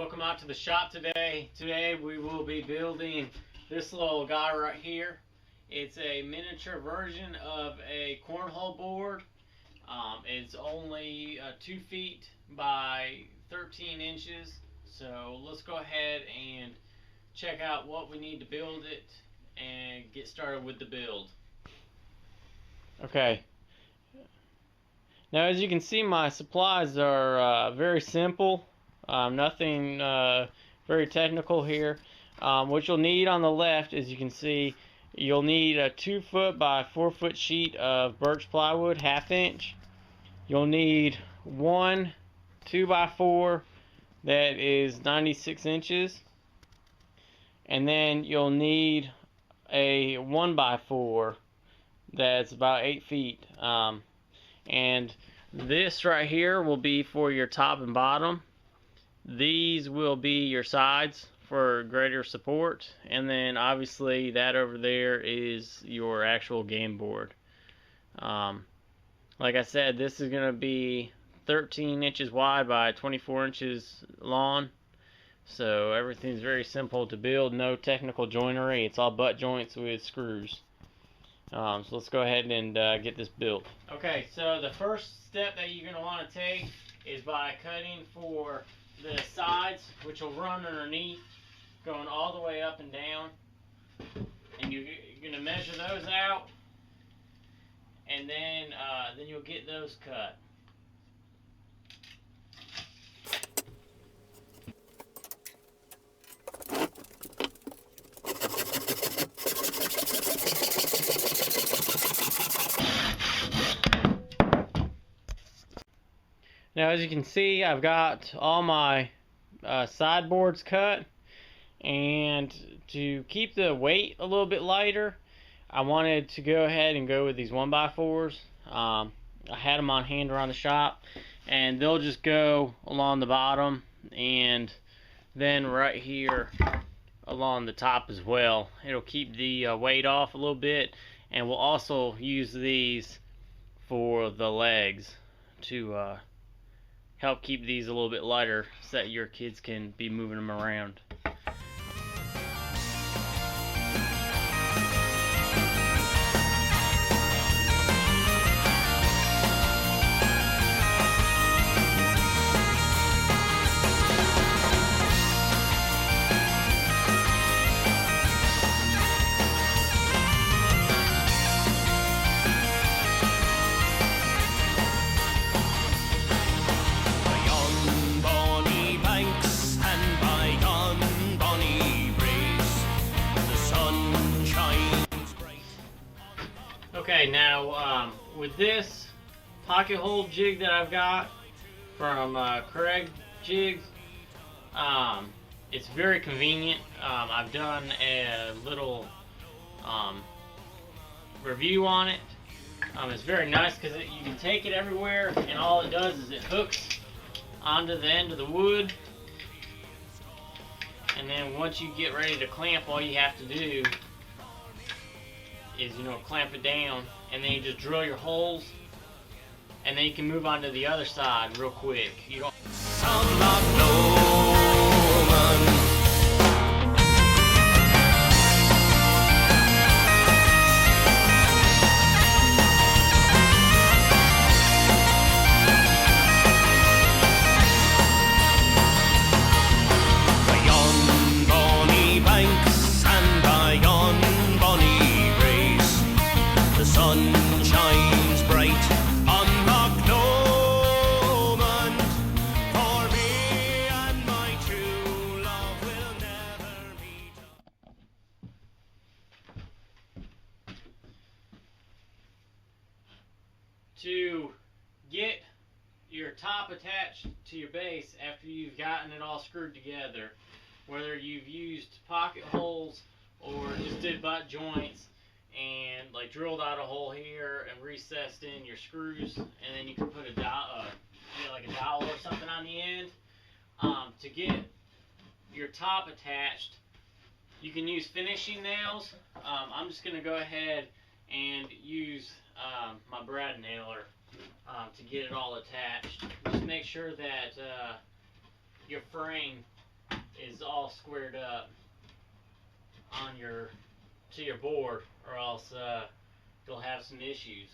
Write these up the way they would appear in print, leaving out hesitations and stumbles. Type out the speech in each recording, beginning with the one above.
Welcome out to the shop today. Today we will be building this little guy right here. It's a miniature version of a cornhole board. It's only 2 feet by 13 inches. So let's go ahead and check out what we need to build it and get started with the build. Okay. Now, as you can see, my supplies are very simple. Nothing very technical here. What you'll need on the left, as you can see, you'll need a 2 foot by 4 foot sheet of birch plywood, 1/2 inch. You'll need one 2 by 4 that is 96 inches. And then you'll need a 1 by 4 that's about 8 feet. And this right here will be for your top and bottom. These will be your sides for greater support, and then obviously that over there is your actual game board. Like I said, this is going to be 13 inches wide by 24 inches long, so everything's very simple to build, no technical joinery. It's all butt joints with screws. So let's go ahead and get this built. Okay, so the first step that you're going to want to take is by cutting for the sides, which will run underneath, going all the way up and down. And you're going to measure those out, and then you'll get those cut. Now, as you can see, I've got all my sideboards cut, and to keep the weight a little bit lighter, I wanted to go ahead and go with these 1 by 4s. I had them on hand around the shop, and they'll just go along the bottom and then right here along the top as well. It'll keep the weight off a little bit, and we'll also use these for the legs to help keep these a little bit lighter so that your kids can be moving them around. Okay, now with this pocket hole jig that I've got from Craig Jigs, it's very convenient. I've done a little review on it. It's very nice because you can take it everywhere, and all it does is it hooks onto the end of the wood, and then once you get ready to clamp, all you have to do is, clamp it down, and then you just drill your holes, and then you can move on to the other side real quick. You don't to get your top attached to your base after you've gotten it all screwed together, whether you've used pocket holes or just did butt joints and like drilled out a hole here and recessed in your screws, and then you can put a like a dowel or something on the end. To get your top attached, you can use finishing nails. I'm just going to go ahead and use my brad nailer to get it all attached. Just make sure that your frame is all squared up on to your board, or else you'll have some issues.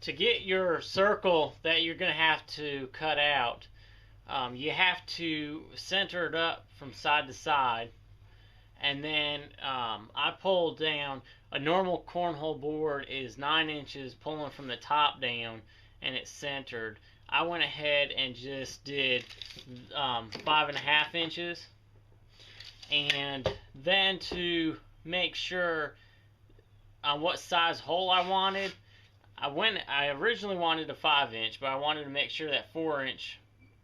To get your circle that you're going to have to cut out, you have to center it up from side to side, and then I pulled down. A normal cornhole board is 9 inches, pulling from the top down, and it's centered. I went ahead and just did 5.5 inches, and then to make sure on what size hole I wanted, I originally wanted a 5-inch, but I wanted to make sure that 4-inch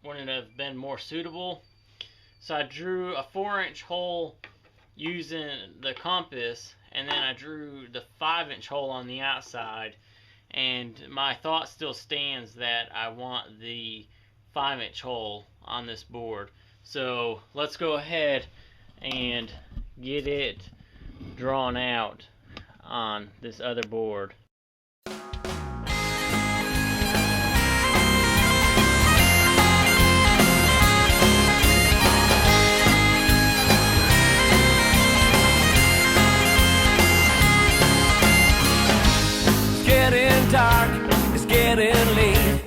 wouldn't have been more suitable. So I drew a 4-inch hole using the compass, and then I drew the 5-inch hole on the outside. And my thought still stands that I want the 5-inch hole on this board. So let's go ahead and get it drawn out on this other board. Dark, it's getting late,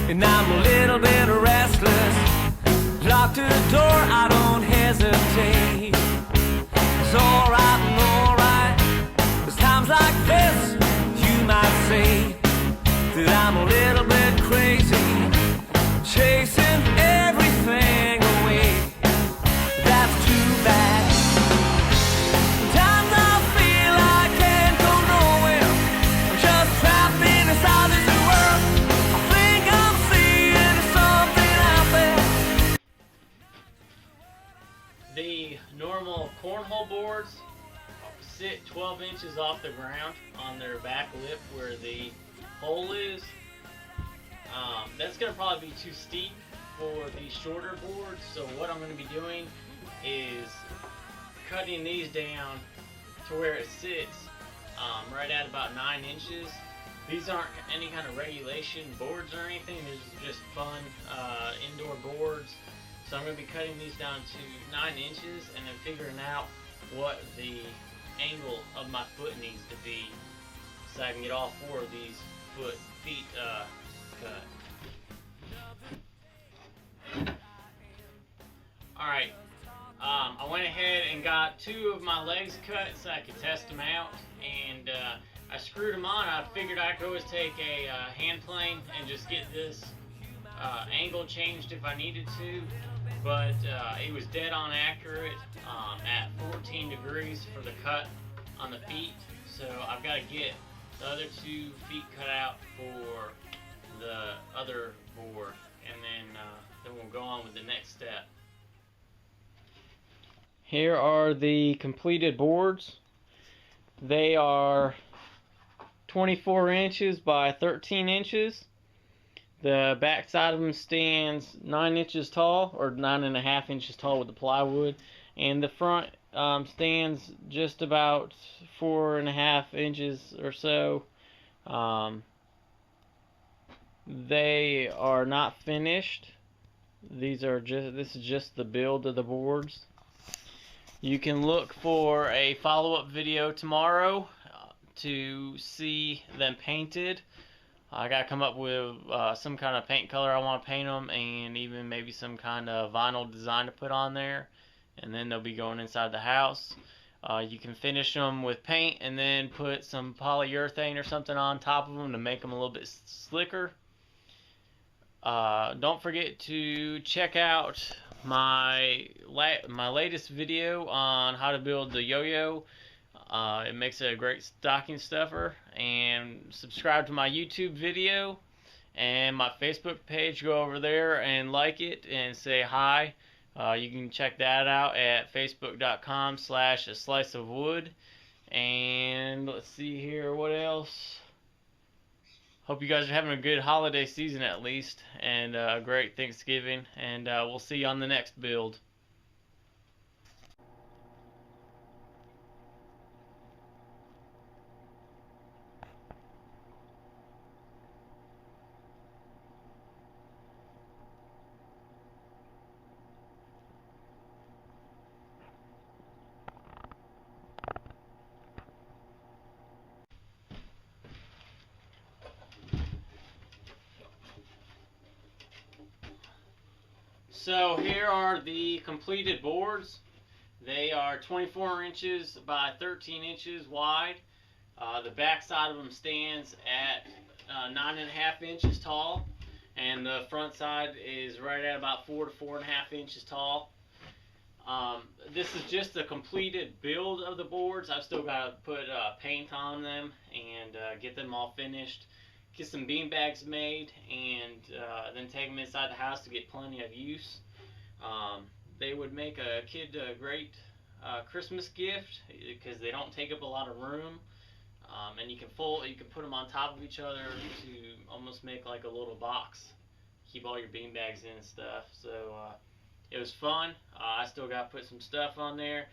and I'm a little bit restless. Lock the door, I don't hesitate. It's alright, 'cause times like this, you might say that I'm a little bit crazy, chasing everything away. That's too bad. Sometimes I feel I can't go nowhere. I'm just trapped inside this world. I think I'm seeing something out there. The normal cornhole boards sit 12 inches off the ground on their back lip where the hole is. That's going to probably be too steep for the shorter boards, so what I'm going to be doing is cutting these down to where it sits right at about 9 inches. These aren't any kind of regulation boards or anything. These are just fun indoor boards. So I'm going to be cutting these down to 9 inches and then figuring out what the angle of my foot needs to be so I can get all 4 of these feet cut. Alright, I went ahead and got 2 of my legs cut so I could test them out, and I screwed them on. I figured I could always take a hand plane and just get this angle changed if I needed to, but it was dead on accurate at 14 degrees for the cut on the feet, so I've got to get the other 2 feet cut out for the other board, and then we'll go on with the next step. Here are the completed boards. They are 24 inches by 13 inches. The back side of them stands 9 inches tall, or 9.5 inches tall with the plywood, and the front stands just about 4.5 inches or so. They are not finished. This is just the build of the boards. You can look for a follow-up video tomorrow to see them painted. I gotta come up with some kind of paint color I want to paint them, and even maybe some kind of vinyl design to put on there, and then they'll be going inside the house. You can finish them with paint and then put some polyurethane or something on top of them to make them a little bit slicker. Don't forget to check out my latest video on how to build the yo-yo. It makes a great stocking stuffer. And subscribe to my YouTube video and my Facebook page. Go over there and like it and say hi. You can check that out at facebook.com/asliceofwood. And let's see here, what else? Hope you guys are having a good holiday season at least, and a great Thanksgiving, and we'll see you on the next build. So here are the completed boards. They are 24 inches by 13 inches wide. The back side of them stands at 9.5 inches tall, and the front side is right at about 4 to 4.5 inches tall. This is just a completed build of the boards. I've still got to put paint on them and get them all finished. Get some bean bags made, and then take them inside the house to get plenty of use. They would make a kid a great Christmas gift because they don't take up a lot of room, and you can put them on top of each other to almost make like a little box. Keep all your bean bags in and stuff. So it was fun. I still got to put some stuff on there.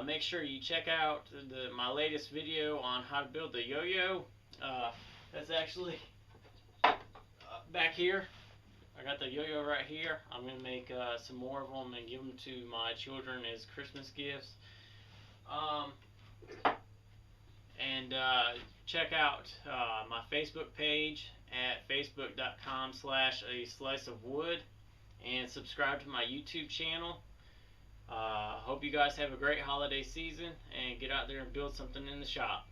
Make sure you check out my latest video on how to build the yo-yo. That's actually back here. I got the yo-yo right here. I'm going to make some more of them and give them to my children as Christmas gifts. And check out my Facebook page at facebook.com/a-slice-of-wood, and subscribe to my YouTube channel. Hope you guys have a great holiday season and get out there and build something in the shop.